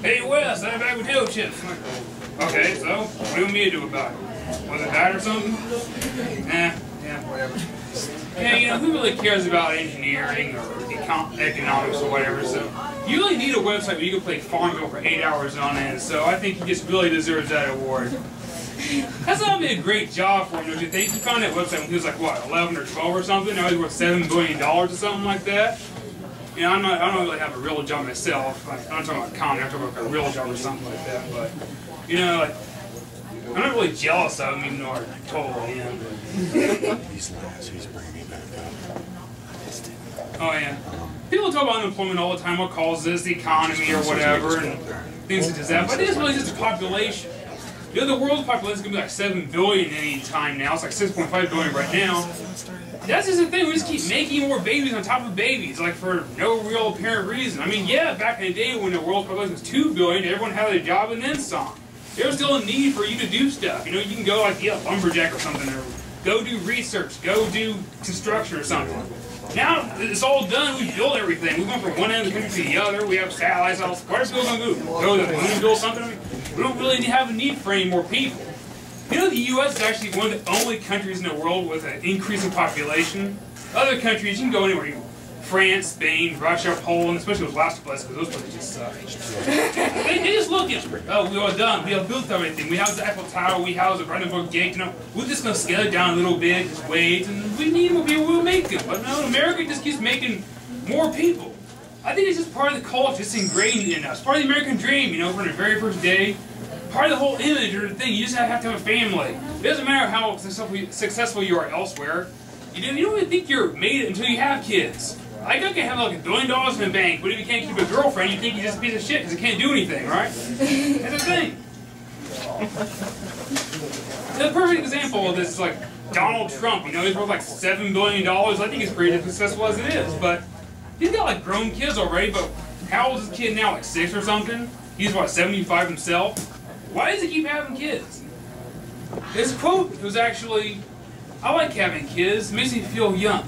Hey Wes, I'm back with potato chips. Okay, so what do you want me to do about it? Was it bad or something? Yeah, whatever. Yeah, you know, who really cares about engineering or economics or whatever, so you really need a website where you can play Farmville for 8 hours on end, so I think he just really deserves that award. That's not been a great job for him, don't you think? He found that website when he was like, what, 11 or 12 or something? Now he's worth $7 billion or something like that. You know, I don't really have a real job myself. I'm not talking about comedy, I'm talking about a real job or something like that, but, you know, like, I'm not really jealous of him, even though I totally am. He's bringing me back up. Oh, yeah. People talk about unemployment all the time, what causes this, the economy or whatever, and things such as that, but it is really just the population. You know, the world's population is going to be like 7 billion any time now. It's like 6.5 billion right now. That's just the thing. We just keep making more babies on top of babies, like for no real apparent reason. I mean, yeah, back in the day when the world's population was 2 billion, everyone had a job and then some. There's still a need for you to do stuff. You know, you can go like be a lumberjack or something, or go do research, go do construction or something. Now it's all done. We build everything. We went from one end of the country to the other. We have satellites. What are people going to do? Go to the moon and build something? I mean, we don't really have a need for any more people. You know, the U.S. is actually one of the only countries in the world with an increasing population. Other countries, you can go anywhere. You can France, Spain, Russia, Poland, especially those last places, because those places just suck. they just look at, oh, we are done. We have built everything. We have the Eiffel Tower. We have the Brandenburg Gate. You know, we're just going to scale it down a little bit, just wait, and we need more people. We'll make them. But no, America just keeps making more people. I think it's just part of the culture. It's ingrained in us. Part of the American dream, you know, from the very first day. Part of the whole image or the thing. You just have to have a family. It doesn't matter how successful you are elsewhere. You don't even think you're made it until you have kids. I can have like $1 billion in the bank, but if you can't keep a girlfriend, you think you're just a piece of shit because you can't do anything, right? That's the thing. The perfect example of this is like Donald Trump. You know, he's worth like $7 billion. I think he's pretty successful as it is, but he's got like grown kids already. But how old is this kid now? Like 6 or something? He's what, 75 himself? Why does he keep having kids? His quote was actually, "I like having kids. It makes me feel young."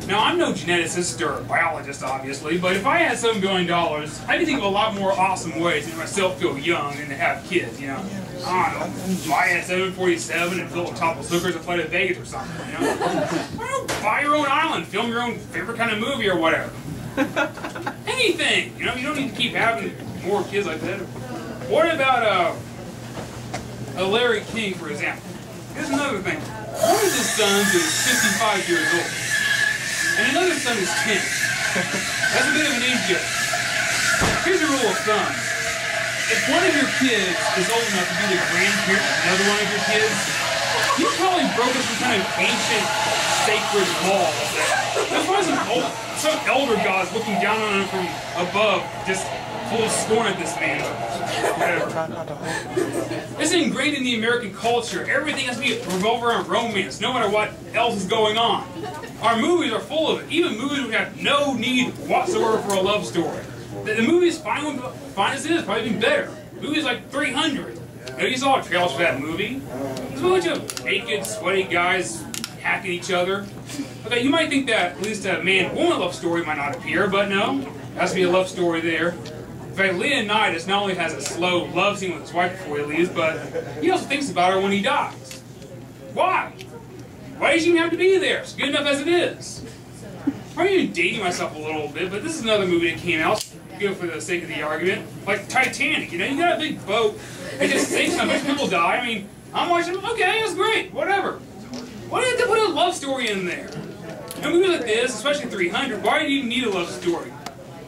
Now, I'm no geneticist or biologist, obviously, but if I had $7 billion, I'd be thinking of a lot more awesome ways to make myself feel young and to have kids, you know? I don't know, buy a 747 and fill it with Topple Slickers and fly to Vegas or something, you know? I don't know, buy your own island, film your own favorite kind of movie or whatever. Anything, you know? You don't need to keep having more kids like that. What about Larry King, for example? Here's another thing. One of his sons is 55 years old. And another son is 10. That's a bit of an age gap. Here's a rule of thumb. If one of your kids is old enough to be the grandparent of another one of your kids, you probably broken some kind of ancient, sacred law. That's why some elder god's looking down on him from above, just full of scorn at this man. It's ingrained in the American culture. Everything has to be revolve around romance, no matter what else is going on. Our movies are full of it. Even movies we have no need whatsoever for a love story. The movie's fine as it is, probably even better. Movies like 300. You know, you saw trailers for that movie. There's a bunch of naked, sweaty guys hacking each other. Okay, you might think that at least a man-woman love story might not appear, but no, there has to be a love story there. In fact, Leonidas not only has a slow love scene with his wife before he leaves, but he also thinks about her when he dies. Why? Why does she even have to be there? It's good enough as it is. I'm even dating myself a little bit, but this is another movie that came out, good for the sake of the argument. Like Titanic, you know, you got a big boat, it just sinks, how much people die. I mean, I'm watching, okay, that's great, whatever. Why do you have to put a love story in there? In a movie like this, especially 300, why do you even need a love story?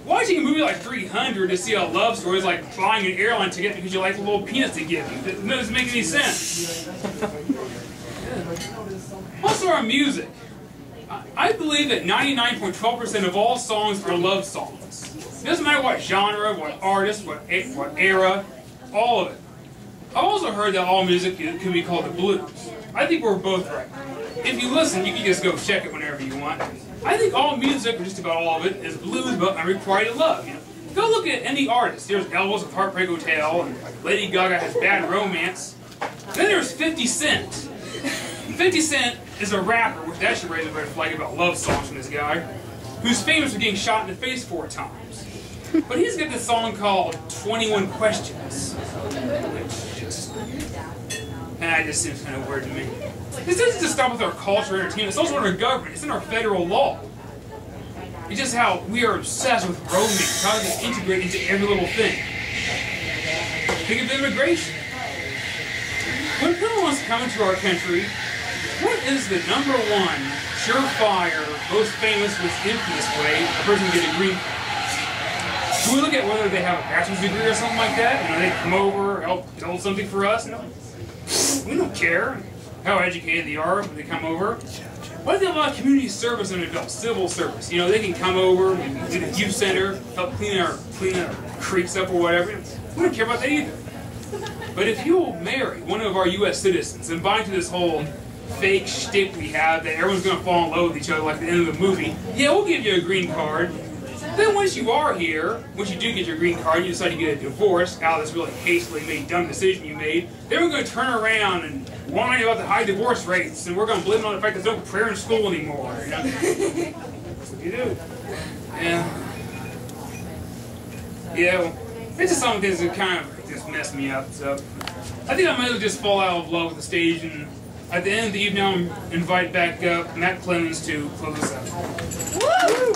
Watching a movie like 300 to see a love story is like buying an airline ticket because you like the little peanuts they give you. It doesn't make any sense. Also, our music. I believe that 99.12% of all songs are love songs. It doesn't matter what genre, what artist, what era, all of it. I've also heard that all music can be called the blues. I think we're both right. If you listen, you can just go check it whenever you want. I think all music, or just about all of it, is blues about unrequited love. You know? Go look at any artist. There's Elvis with Heartbreak Hotel, and Lady Gaga has Bad Romance. Then there's 50 Cent. 50 Cent is a rapper, which that should raise a red flag about love songs from this guy, who's famous for getting shot in the face 4 times. But he's got this song called 21 Questions. Which just seems kind of weird to me. This doesn't just stop with our culture and entertainment, it's also in our government, it's in our federal law. It's just how we are obsessed with roaming, how to integrate into every little thing. Think of immigration. When people wants to come into our country, what is the #1 surefire, most famous, most infamous way a person can get a green card? Do we look at whether they have a bachelor's degree or something like that? You know, they come over, help build something for us? No. We don't care how educated they are when they come over. Why do they have a lot of community service under their belt? Civil service. You know, they can come over, do the youth center, help clean our creeks up or whatever. We don't care about that either. But if you'll marry one of our U.S. citizens and buy into this whole fake shtick we have that everyone's going to fall in love with each other like the end of the movie, yeah, we'll give you a green card. Then once you are here, once you do get your green card, you decide to get a divorce out of this really hastily made dumb decision you made, then we're going to turn around and whine about the high divorce rates, and we're going to blame it on the fact there's no prayer in school anymore. You know? That's what you do. Yeah, well, it's just some things that kind of just mess me up. So I think I might as well just fall out of love with the stage, and at the end of the evening, I'll invite back up Matt Clemens to close us out. Woo!